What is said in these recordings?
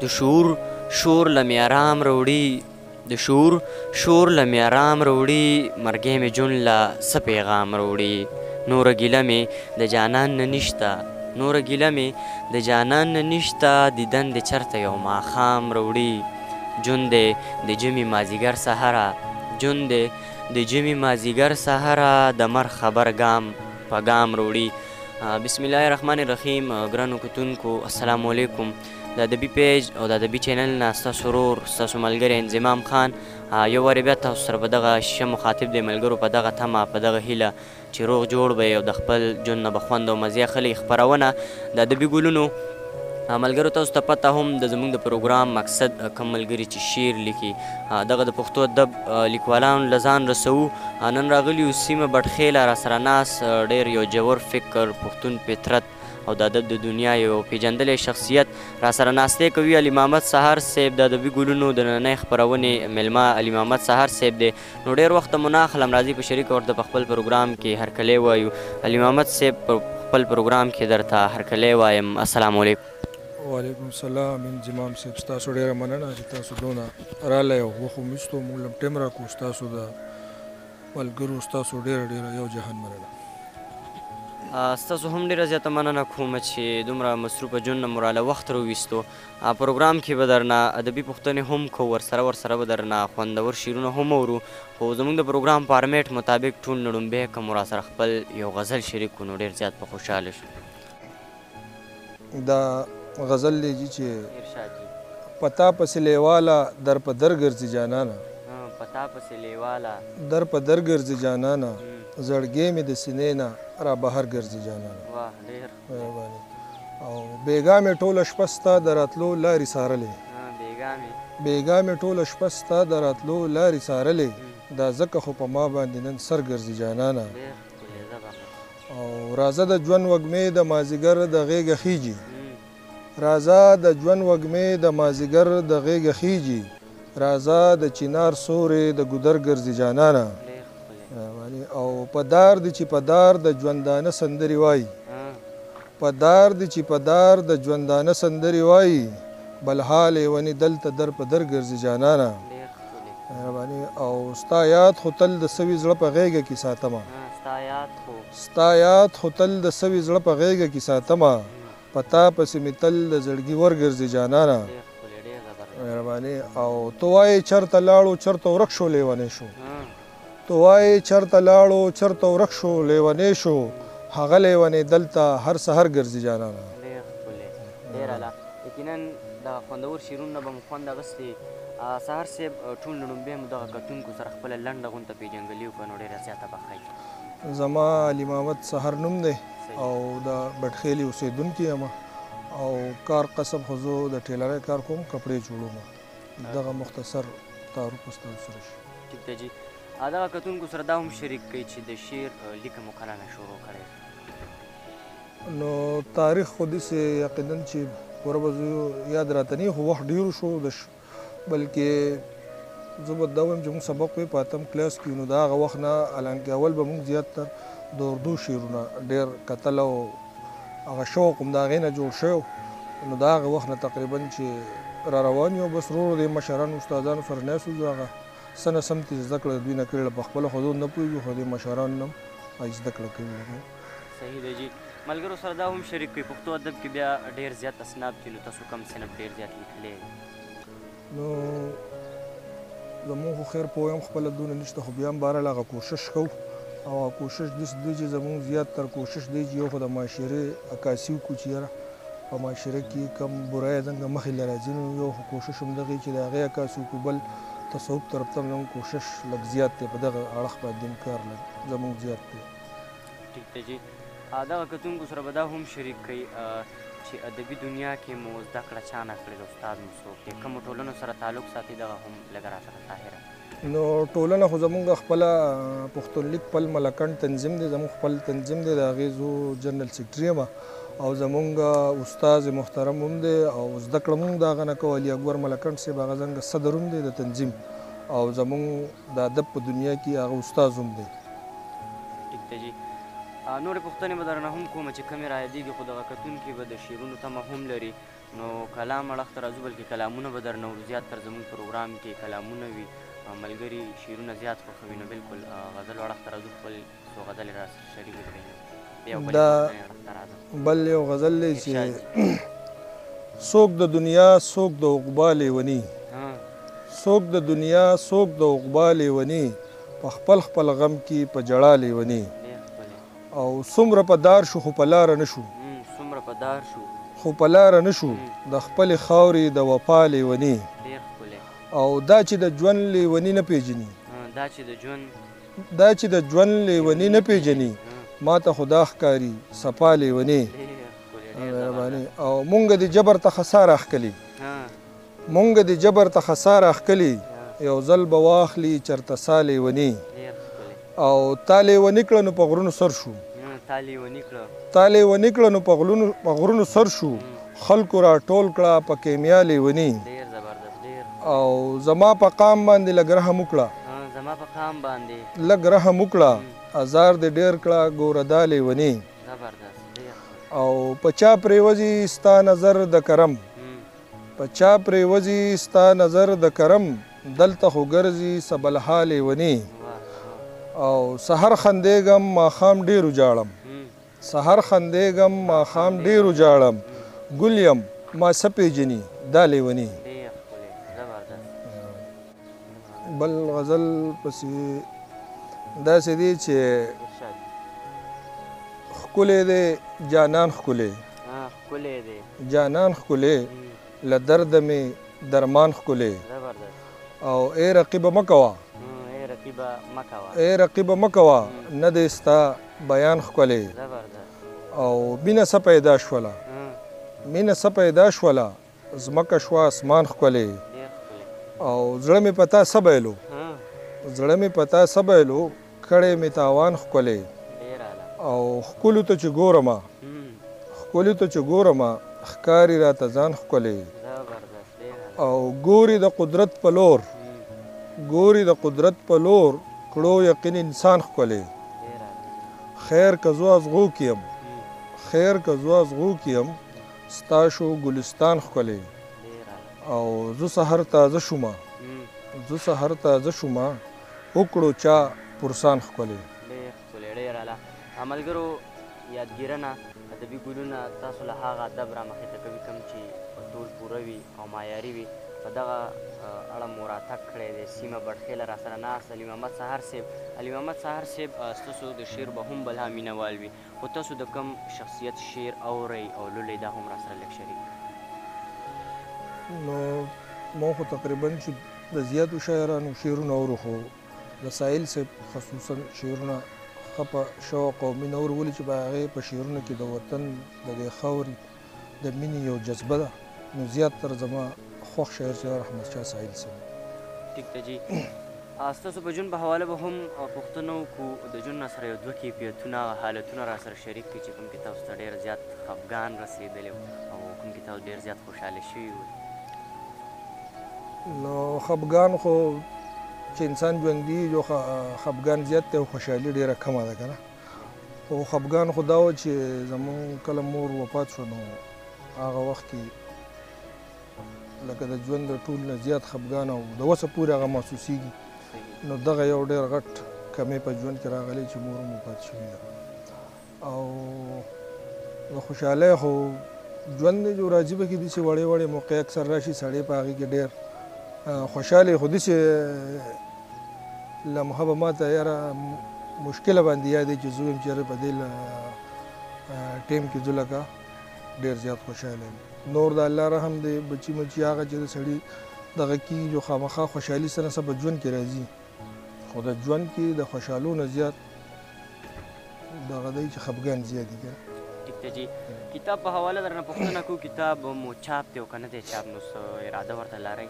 د شعور شور له میارام راوړي د شعور شور له میارام راوړي مرګی مې جون له څه پیغام راوړي نوره ګیله مې د جانان نه نشته نوره ګیله مې د جانان نه نشته دیدن د چرته یو ماښام راوړي جون دی د ژمي مازدیګر سهاره جون دی د ژمي مازدیګر سهاره د مر خبر ګام په ګام راوړي بسم الله الرحمن الرحیم ګرانو کتونکو السلام علیکم د ادبي پیج او د ادبي چینل نه ستاسو ورور ستاسو ملګری انضمام خان یو وارې بیا تاسو سره په دغه شیشه مخاطب دی ملګرو په دغه تمه په دغه هیله چې روغ جوړ به او د خپل ژوند نه به خوند او مزې اخلي خپرونه د ادبي ګلونو ملګرو تاسو ته پته هم د زموږ د پروګرام مقصد کوم ملګري چې شعر لیکي دغه د پښتو ادب لیکوالانو له ځان رسوو نن راغلي یو سیمه بټخیله راسره ناست ډېر یو ژور فکر پښتون فطرت او د ادب د دنیا یو پیژندلی شخصیت راسره ناستې کوي علي محمد سهار صاحب د ادبي ګلونو د نننۍ خپرونې میلمه علي محمد سهار صاحب دی نو ډېر وخته مو نه اخلم راځي په شریکه ورته په خپل پروګرام کې هرکلی وایو علي محمد صاحب په خپل پروګرام کې درته هرکلی وایم السلام علیکم وعلیکم السلام انضمام صاحب ستاسو ډېره مننه چې تاسو دونه رالی او وخت مو ویستو موږ له ټیم راکړو ستاسو د ملګرو ستاسو ډېره یو جهان مننه ستاسو هم ډېره زیاته مننه کوم چې دومره مصروفه ژوند نه مو راله وخت راویستو پروګرام کې به درنه ادبي پوښتنې هم کوو ورسره به درنه خوندور شعرونه هم اورو خو زموږ د پروګرام فارمیټ مطابق ټول نه لومبی که مو راسره خپل یو غزل شریک کړو نو ډېر زیات به خوشحاله شو دا غزل لیجی چې پتا پسې لیواله در په در ګرځي جانانه پتا پسې لیواله در په در ګرځي جانانه زړګی مې د سینې نه را بهر ګرځي جانانه واه ډېر مهرباني او بیګا مې ټوله شپه ستا د راتلو لارې څارلې بیګا مې ټوله شپه ستا د راتلو لارې څارلې دا ځکه خو په ما باندې نن سر ګرځي جانانه او راځه د ژوند وږمې د مازدیګر د غېږه خیږي راځه د ژوند وږمې د مازدیګر د غېږه خیږي راځه د چنار سورې د ګودر ګرځي جانانه او په دار دی چې په دار د ژوندانه سندرې وایي په دار دی چې په دار د ژوندانه سندرې وایي بل حال یې ونې دلته در په در ګرځي جانانه او ستا یاد خو تل د سوي زړه په غېږه کې ساتمه ستا یاد خو تل د سوي زړه په غېږه کې ساتمه پتا پسې مې تل د زړګي ورګرځي جانانه مهرباني او تو وایې چرته لاړو چرته ورک شو لیونی شو تو وایې چرته لاړو چرته ورک شو لیونی شو هغه لیونی دلته هر سحر ګرځي جانانه ډېر اعلی یقینا د خوندور شعرونه به مو خوند اخیستی سهار صاحب ټول نه لومبی مو دغه کتونکو سره خپله لنډه غونته پیژنګلي وکړه نو ډېره زیاته به ښه زما علي محمد سهار نوم دی او د بټخیلي اوسېدونکی یم او کار قسم خو زه د ټیلرۍ کار کوم کپړې جوړوم دغه مختصر تعارف ستاسو سره شي ټیک دی جي دغه کتونکو سره دا هم شریک کوي چې د شعر لیکه مو کله نه شروع کړی نو تاریخ خو داسې یقینا چې پوره به زه یاد راته نه خو وخت ډېر شو بلکې زه به دا وایم چې موږ سبق وی په اتم کلاس کې نو د هغه وخت نه حالانکې اول به موږ زیاتتر د اردو شعرونه ډېر کتل او هغه شوق هم د هغې نه جوړ شوی نو د هغه وخت نه تقریبا چې را روان یو بس ورو ورو د مشرانو استادانو سره ناست وو هغه څه نه سم چې زده کړه دوی نه کړې په خپله خو نه پوهېږو خو د مشرانو نه هم زده کړه کوي صحیح دی جي ملګرو سره دا هم شریک کوي پښتو ادب کې بیا ډېر زیات اسناد دي نو تاسو کم صنف ډېر زیات لیکلی نو زمونږ خو خیر پوه یم خپله دونه نشته خو بیا هم بهرحال هغه کوشش کوو او کوشش داسې دی چې زمونږ زیات تر کوشش دی چې یو خو د معاشرې عکاسي وکړو چې یاره په معاشره کې کم برایه څنګه مخې له راځي نو یو خو کوشش هم دغه چې د هغې عکاسي وکړو بل تصوف طرف ته هم کوشش لږ زیات دی په دغه اړخ باندې هم کار لږ زمونږ زیات دی ټیک دی جي دغه کتونکو سره به دا هم شریک کوي چې ادبي دنیا کې مو زده کړه چا نه کړې د استاد مو څوک دی کومو ټولنو سره تعلق ساتي دغه هم لږه راسره ظاهره نو ټولنه خو زمونږ خپله پښتونلیک پل ملکنډ تنظیم دی زمونږ خپل تنظیم دی د هغې زه جنرل سیکرټري یم او زمونږ استاد محترم هم دی او زده کړه مونږ د هغه نه کوو علي اکبر ملکنډ صاحب هغه څنګه صدر هم دی د تنظیم او زمونږ د ادب په دنیا کې هغه استاد هم دی ټیک دی جي نورې پوښتنې به درنه هم کومه چې کمې رایادېږي خو دغه کتونکي به د شعرونو تمه هم لري نو کلام اړخ ته راځو بلکې کلامونه به درنه زیات تر زموږ پروګرام کې کلامونه وي ملګري شعرونه زیات خوښوي نو بالکل غزلو اړخ ته راځو خپل څو غزلې را شریکې کړئ دا بل یو غزل دی چې څوک د دنیا څوک د عقبا لیوني څوک د دنیا څوک د عقبا لیوني په خپل خپل غم کې په ژړا لیوني او څومره په دار شو خو په لاره نه شو څومره په دار شو خو په لاره نه شو د خپلې خاورې د وفا لیوني او دا چې د ژوند لیوني نه پیژني دا چې د ژوند لیوني نه پیژني ما ته خدا ښکاري صفا لیوني او مونږ د جبر ته خساره اخکلي مونږ د جبر ته خساره اخکلي یو ځل به واخلي چرته سا لیوني او تا لیوني کړه نو په غرونو سر شو تا لیوني کړه نو په غرونو سر شو خلکو را ټول کړه په کیمیا لیوني او زما په قام باندې لږ رحم وکړه لږ رحم وکړه ازار دې ډېر کړه ګوره دا لیوني او په چا پرېوځي ستا نظر د کرم په چا پرېوځي ستا نظر د کرم دلته خو ګرځي سبلها لیوني او سحر خندېږم ماښام ډېر وجاړم سحر خندېږم ماښام ډېر وجاړم ګل یم ما څه پیژني دا لیوني بل غزل پسې داسې دی چې ښکلی دی جانان ښکلی جانان ښکلی له درده مې درمان ښکلی او ای رقیبه مه کوه ای رقیبه مه کوه نه دی ستا بیان ښکلی او مینه څه پیدا شوله مینه څه پیدا شوله ځمکه شوه اسمان ښکلی او زړه مې په تا څه بایلو زړه مې په تا څه بایلو کړی مې تاوان ښکلی او ښکلو ته چې ګورمه ښکلو ته چې ګورمه ښکاري راته ځان ښکلی او ګوري د قدرت په لور ګوري د قدرت په لور کړو یقین انسان ښکلی خیر که زه ازغو کیم خیر که زه ازغو کیم ستا شو ګلستان ښکلی او زه سحر تازه شومه زه سحر تازه شومه وکړو چا پرسان ښکلی ملګرو یادګیرنه ادبي ګلونه تاسو له هغه ادب رامخې ته کوي کوم چې په ټول پوره وي او معیاري وي په دغه اړه مو راتګ کړی دی سیمه بډخیله راسره ناست علي محمد سهار صاحب علي محمد سهار صاحب ستاسو د شعر به هم بل مینوال وي خو تاسو د کوم شخصیت شعر اورئ او لولئ دا هم راسره لږ شریک نو ما خو تقریبا چې د زیاتو شاعرانو شعرونه اورو خو د ساحل صاحب خصوصا شعرونه ښه په شوق او مینه اورو ولې چې په هغې په شعرونو کې د وطن د دې خاورې د مینې یو جذبه ده نو زیات تر زما خوښ شاعر چې احمد شاه ساحل صاحب ټیک ده جي ستاسو په ژوند په حواله به هم پوښتنه وکړو د ژوند نه سره یو دوه کیفیتونه حالتونه را سره شریک کړي چې کوم کې تاسو ته ډېر زیات خفګان رسېدلی او کوم کې تاسو ډېر زیات خوشحاله شوي وو نو خفګان خو چې انسان ژوندي جو خفګان زیات دی او خوشحالي ډېره کمه ده که نه خو خفګان خو دا و چې زمونږ کله مور وفات شو نو هغه وخت کې لکه د ژوند د ټول نه زیات خفګان او د وسه پورې هغه محسوسېږي نو دغه یو ډېر غټ کمی په ژوند کې راغلی چې مور هم وفات شوې ده او د خوشحالۍ خو ژوند دی جو راځي به کې داسې وړې وړې موقع اکثر راشي سړی په هغې کې ډېر خوشحالې خو داسې لمحه به ما ته یاره مشکله باندې یاد دی چې زه وایم چې یاره په دې ټیم کې زه لکه ډېر زیات خوشحاله یم نور د الله رحم دی بچي مچي هغه چې د سړي دغه کېږي جو خامخا خوشحالي سره څه په ژوند کې راځي خو د ژوند کې د خوشحالو نه زیات دغه دی چې خفګان زیات دي که ټیک ده جي کتاب په حواله درنه پوښتنه کوو کتاب مو چاپ دی او که نه دی چاپ نو څه اراده ورته لرئ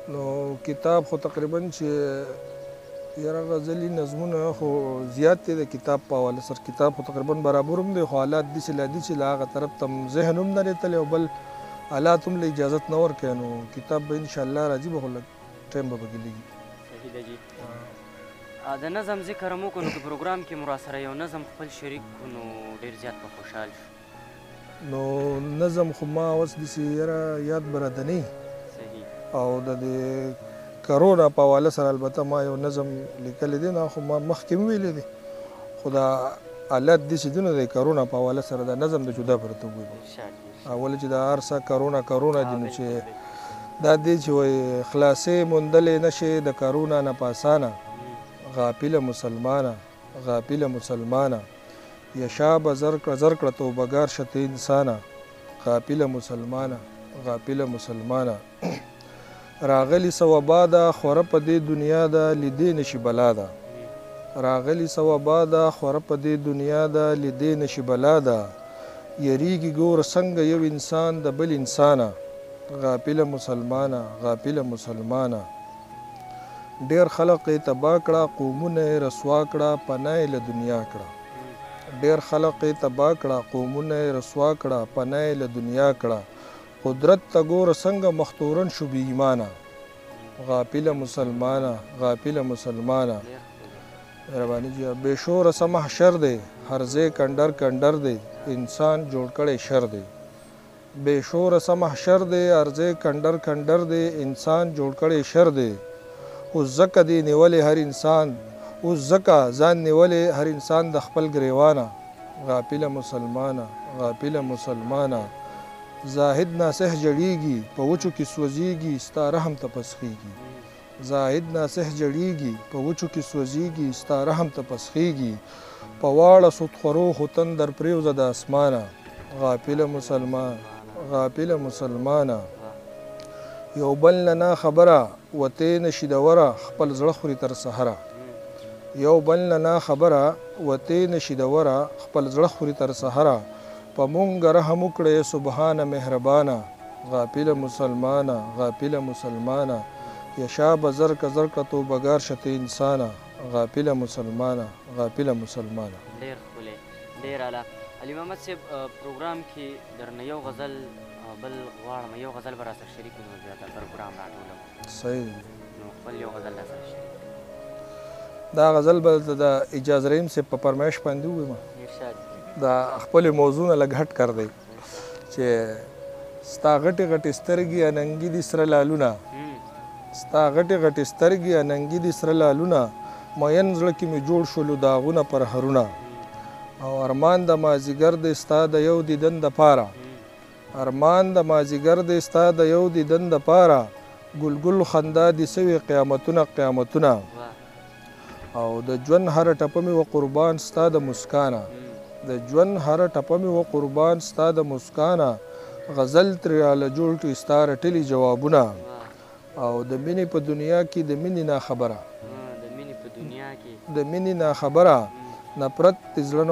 نو کتاب خو تقریبا چې یاره غزلي نظمونه خو زیات دی د کتاب په حواله سره کتاب خو تقریبا برابر هم دی خو حالات داسې لا دي چې له هغه طرف ته ذهن هم نه رېتلی او بل حالات هم له اجازت نه ورکوي نو کتاب به انشاءالله راځي به خو لږ ټایم به پکې لګي صحیح ده جي د نظم ذکر هم وکړو نو که پروګرام کې مو راسره یو نظم خپل شریک کړو نو ډېر زیات به خوشحال شو نو نظم خو ما اوس داسې یاره یاد به راته نه او د دې کرونا په حواله سره البته ما یو نظم لیکلی دی نو خو ما مخکې مې ویلی دی خو دا حالت داسې دي نو د کرونا په حواله سره دا نظم د جدا پرته وویلو اول چې دا هر څه کرونا دي نو چې دا دی چې وایي خلاصې موندلې نشي د کرونا نه په اسانه غافله مسلمانه یشا به زر کړه توبهګار شته انسانه غافله مسلمانه راغلی سوابا ده خوره په دې دنیا ده لیدې نشي بلا ده راغلی سوابا ده خوره په دې دنیا ده لیدې نشي بلا ده یریږي ګور څنګه یو انسان د بل انسانه غافله مسلمانه ډیر خلق یې تباه کړه قومونه یې رسوا کړه پناه یې له دنیا کړه ډیر خلق یې تباه کړه قومونه یې رسوا کړه پناه یې له دنیا کړه قدرت ته ګوره څنګه مختورن شو بې ایمانه غافله مسلمانه مهرباني جی بې شوره څه محشر دی هر ځای کنډر دی انسان جوړ کړی شر دی بې شوره څه محشر دی هر ځای کنډر دی انسان جوړ کړی شر دی اوس ځکه دی نیولې هر انسان اوس ځکه ځان نیولې هر انسان د خپل ګریوانه غافله مسلمانه زاهد ناصح جړیږي په وچو کې سوځیږي ستا رحم ته پسخیږي زاهد ناصح جړیږي په وچو کې سوځیږي ستا رحم ته پسخیږي په واړه سودخورو خو تندر پریوزه د اسمانه غافله مسلمانه یو بل نه خبره وته نشي دوره خپل زړه خوري تر سحره یو بل نه خبره وته نشي دوره خپل زړه خوري تر سحره په مونږ رحم وکړې سبحانه مهربانه غافله مسلمانه یشا به زر کړه توبهګار شته انسانه غافله مسلمانه ډېر ښکلی ډېر اعلی علي محمد صاحب پروګرام کې درنه یو غزل بل غواړم یو غزل به راسره شریک کړو بیا د پروګرام راټولم صحیح نو خپل یو غزل راسره شریک دا غزل به د اجاز رحیم صاحب په فرمایش باندې ووایم دا خپل موضوع نه لږ هټ کر دی چې ستا غټې سترګې اننګي دي سره لالونه ستا غټې سترګې اننګي دي سره لالونه مین زړه کې مې جوړ شولو داغونه پر هرونه او ارمان د مازیګر دی ستا د یو دیدن دپاره ګلګل خندا دي سوي قیامتونه او د ژوند هر ټپه مې و قربان ستا د مسکانه غزل ترې راله جوړ کړي ستا رټلي جوابونه او د مینې په دنیا کې د مینې ناخبره نفرت د زړه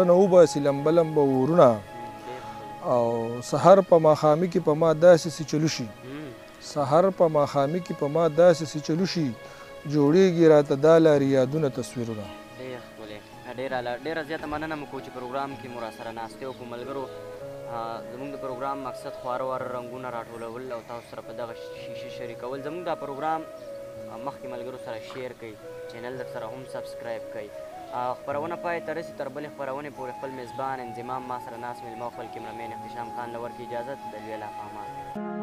نه وباسي لمبه ورونه او سحر په ماښامي کې په ما داسې سي چلو شي جوړیږي راته دا لارې یادونه تصویرونه ډېره زیاته مننه مو کوو چې پروګرام کې مو راسره ناستې وکړو ملګرو زموږ د پروګرام مقصد خواره واره رنګونه راټولول او تاسو سره په دغه شیشه شریکول زموږ دا پروګرام مخکې ملګرو سره شیر کړئ چینل در سره هم سبسکرایب کړئ خپرونه پای ته رسي تر بلې خپرونې پورې خپل میزبان انضمام ما سره ناست میلمه او خپل کیمرمین احتشام خان له ورکړي اجازت د لوی الله په امان